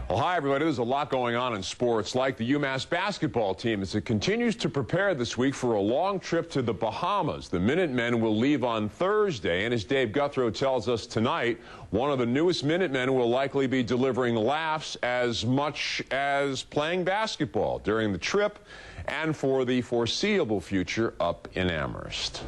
Well, hi, everybody. There's a lot going on in sports, like the UMass basketball team as it continues to prepare this week for a long trip to the Bahamas. The Minutemen will leave on Thursday, and as Dave Guthrow tells us tonight, one of the newest Minutemen will likely be delivering laughs as much as playing basketball during the trip and for the foreseeable future up in Amherst.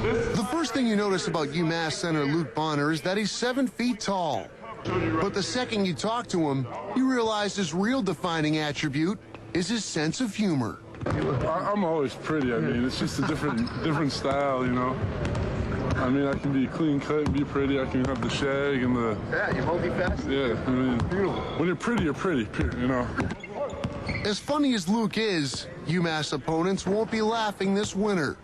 The first thing you notice about UMass center Luke Bonner is that he's 7 feet tall. But the second you talk to him, you realize his real defining attribute is his sense of humor. I'm always pretty. I mean, it's just a different style, you know. I mean, I can be clean cut and be pretty. I can have the shag and the... Yeah, you multifaceted. Yeah, I mean, when you're pretty, you know. As funny as Luke is, UMass opponents won't be laughing this winter.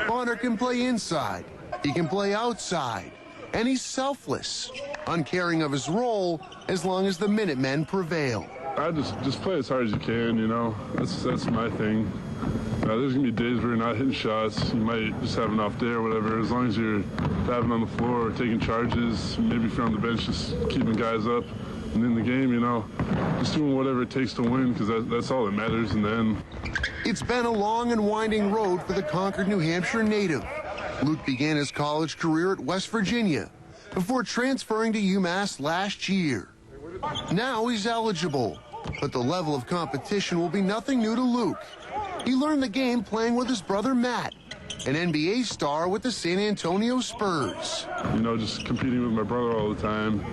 Bonner can play inside, he can play outside, and he's selfless, uncaring of his role as long as the Minutemen prevail. I just play as hard as you can, you know. That's my thing. There's going to be days where you're not hitting shots. You might just have an off day or whatever. As long as you're diving on the floor or taking charges, maybe if you're on the bench, just keeping guys up. And in the game, you know, just doing whatever it takes to win, because that's all that matters in the end. It's been a long and winding road for the Concord, New Hampshire native. Luke began his college career at West Virginia before transferring to UMass last year. Now he's eligible, but the level of competition will be nothing new to Luke. He learned the game playing with his brother Matt, an NBA star with the San Antonio Spurs. You know, just competing with my brother all the time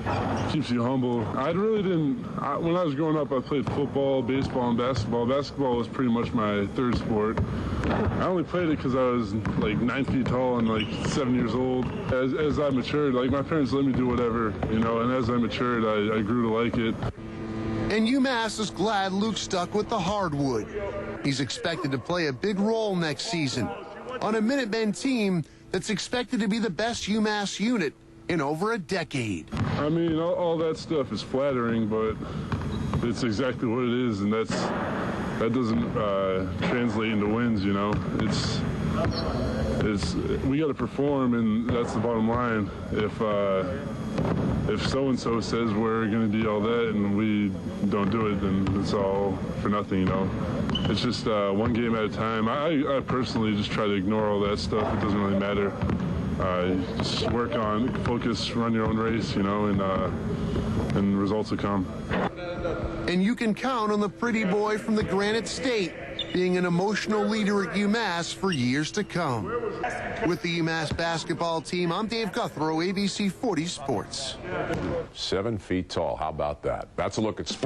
keeps you humble. I really didn't, when I was growing up, I played football, baseball, and basketball. Basketball was pretty much my third sport. I only played it because I was like 9 feet tall and like 7 years old. As I matured, like my parents let me do whatever, you know, and as I matured, I grew to like it. And UMass is glad Luke stuck with the hardwood. He's expected to play a big role next season on a Minutemen team that's expected to be the best UMass unit in over a decade. I mean, all that stuff is flattering, but it's exactly what it is, and that doesn't translate into wins, you know. We got to perform, and that's the bottom line. If so-and-so says we're going to do all that and we don't do it, then it's all for nothing, you know. It's just one game at a time. I personally just try to ignore all that stuff. It doesn't really matter. Just work on, focus, run your own race, you know, and results will come. And you can count on the pretty boy from the Granite State being an emotional leader at UMass for years to come. With the UMass basketball team, I'm Dave Guthrow, ABC 40 Sports. 7 feet tall. How about that? That's a look at sports.